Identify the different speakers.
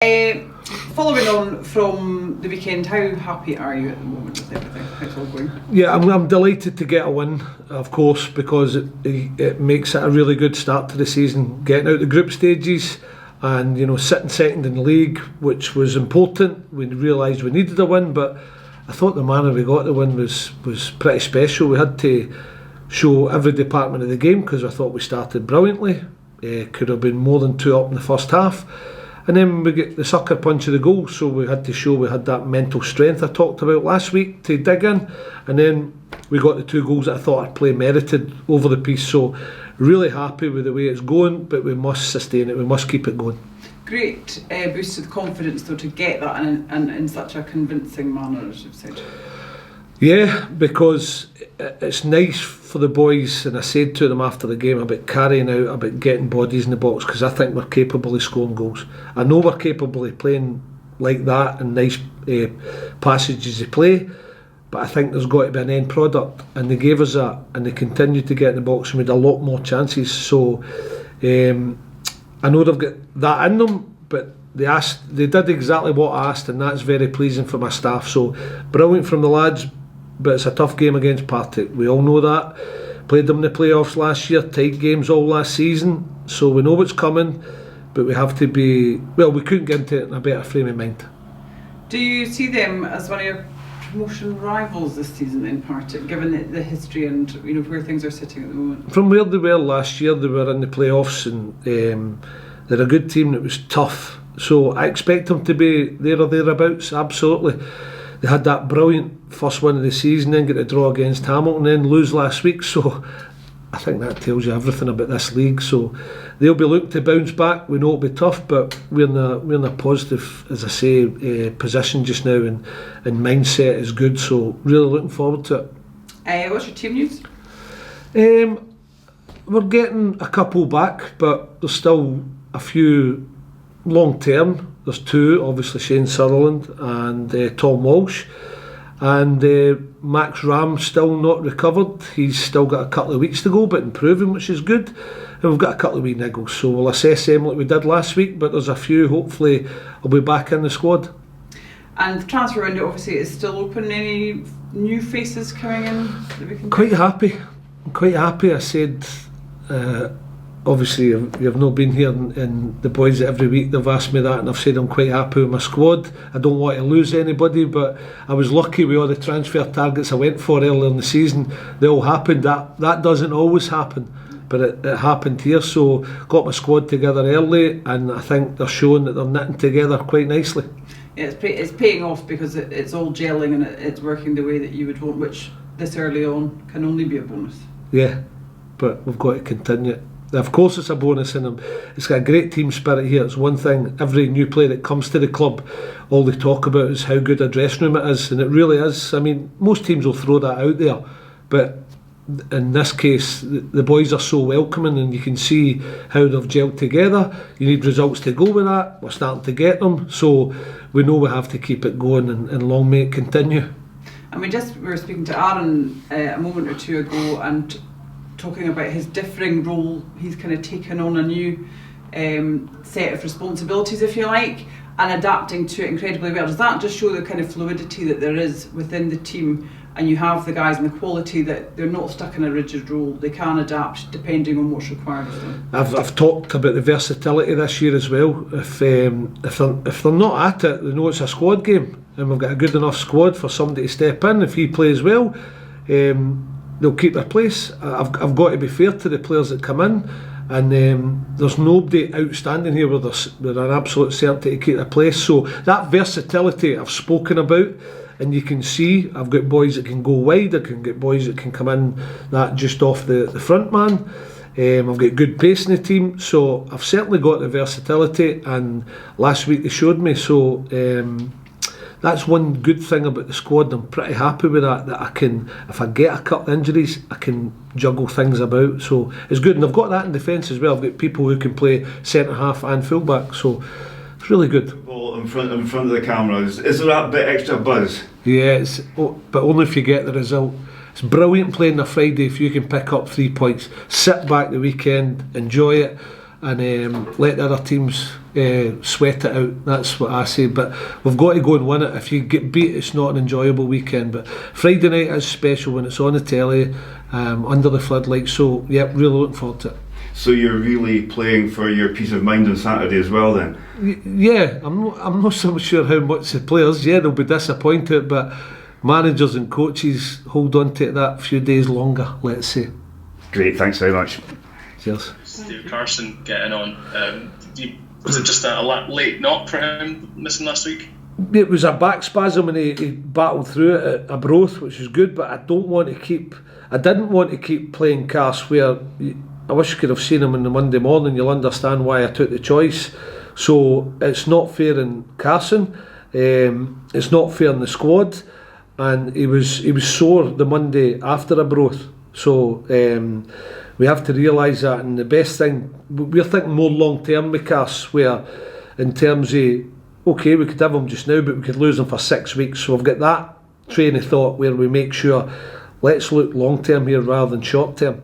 Speaker 1: Following on from the weekend, how happy are you at the moment with everything? How's it all going?
Speaker 2: Yeah, I'm delighted to get a win, of course, because it makes it a really good start to the season. Getting out the group stages and sitting second in the league, which was important. We realised we needed a win, but I thought the manner we got the win was pretty special. We had to show every department of the game because I thought we started brilliantly. Could have been more than 2 up in the first half. And then we get the sucker punch of the goal, so we had to show we had that mental strength I talked about last week to dig in. And then we got the 2 goals that I thought our play merited over the piece. So really happy with the way it's going, but we must sustain it, we must keep it going.
Speaker 1: Great boost to the confidence though to get that in such a convincing manner, as you've said.
Speaker 2: Yeah, because it's nice for the boys, and I said to them after the game about carrying out, about getting bodies in the box, because I think we're capable of scoring goals. I know we're capable of playing like that and nice passages of play, but I think there's got to be an end product, and they gave us that, and they continued to get in the box and we had a lot more chances. So I know they've got that in them, but they did exactly what I asked, and that's very pleasing for my staff. So brilliant from the lads. But it's a tough game against Partick. We all know that. Played them in the playoffs last year, tight games all last season. So we know what's coming, but we have to be... Well, we couldn't get into it in a better frame of mind.
Speaker 1: Do you see them as one of your promotion rivals this season in Partick, given the history and where things are sitting at the moment?
Speaker 2: From where they were last year, they were in the playoffs, and they're a good team that was tough. So I expect them to be there or thereabouts, absolutely. They had that brilliant first win of the season, then get a draw against Hamilton, then lose last week. So I think that tells you everything about this league. So they'll be looking to bounce back. We know it'll be tough, but we're in a positive, as I say, position just now, and mindset is good. So really looking forward to
Speaker 1: it. What's your team news?
Speaker 2: We're getting a couple back, but there's still a few long term. There's 2, obviously Shane Sutherland and Tom Walsh, and Max Ram still not recovered. He's still got a couple of weeks to go, but improving, which is good. And we've got a couple of wee niggles, so we'll assess them like we did last week, but there's a few hopefully will be back in the squad. And
Speaker 1: the transfer window obviously is still open. Any new faces coming in that we can...
Speaker 2: Quite happy. I said obviously you've not been here, and the boys every week they've asked me that, and I've said I'm quite happy with my squad. I don't want to lose anybody, but I was lucky with all the transfer targets I went for earlier in the season. They all happened. That doesn't always happen, but it happened here. So got my squad together early, and I think they're showing that they're knitting together quite nicely.
Speaker 1: Yeah, it's paying off because it's all gelling and it's working the way that you would want, which this early on can only be a bonus.
Speaker 2: Yeah, but we've got to continue it. Of course it's a bonus in them. It's got a great team spirit here. It's one thing, every new player that comes to the club, all they talk about is how good a dressing room it is, and it really is. I mean, most teams will throw that out there, but in this case the boys are so welcoming, and you can see how they've gelled together. You need results to go with that. We're starting to get them, so we know we have to keep it going, and long may it continue.
Speaker 1: And we were speaking to Aaron a moment or 2 ago, and talking about his differing role. He's kind of taken on a new set of responsibilities, if you like, and adapting to it incredibly well. Does that just show the kind of fluidity that there is within the team, and you have the guys and the quality that they're not stuck in a rigid role, they can adapt depending on what's required of them? I've
Speaker 2: talked about the versatility this year as well. If they're not at it, they know it's a squad game, and we've got a good enough squad for somebody to step in. If he plays well, they'll keep their place. I've got to be fair to the players that come in, and there's nobody outstanding here with an absolute certainty to keep their place. So that versatility I've spoken about, and you can see I've got boys that can go wide, I can get boys that can come in that just off the front man. I've got good pace in the team, so I've certainly got the versatility, and last week they showed me. So that's one good thing about the squad. I'm pretty happy with that I can, if I get a couple of injuries, I can juggle things about. So it's good, and I've got that in defence as well. I've got people who can play centre half and full back, so it's really good.
Speaker 3: Well, in front of the cameras, is there that bit extra buzz?
Speaker 2: Yeah, but only if you get the result. It's brilliant playing on a Friday if you can pick up 3 points, sit back the weekend, enjoy it. and let the other teams sweat it out. That's what I say. But we've got to go and win it. If you get beat, it's not an enjoyable weekend. But Friday night is special when it's on the telly, under the floodlights. So yeah, really looking forward to it.
Speaker 3: So you're really playing for your peace of mind on Saturday as well then?
Speaker 2: Yeah, I'm not so sure how much the players, they'll be disappointed, but managers and coaches hold on to it that few days longer, let's say.
Speaker 3: Great, thanks very much.
Speaker 2: Cheers.
Speaker 4: Steve Carson getting on. Was it just a late knock for him missing last week?
Speaker 2: It was a back spasm and he battled through it at Arbroath, which was good, but I didn't want to keep playing Cars where I wish you could have seen him on the Monday morning. You'll understand why I took the choice. So it's not fair in Carson, it's not fair in the squad, and he was sore the Monday after Arbroath. So we have to realise that, and the best thing, we're thinking more long term with Cars, where in terms of, okay, we could have him just now, but we could lose him for 6 weeks. So we've got that train of thought where we make sure, let's look long term here rather than short term.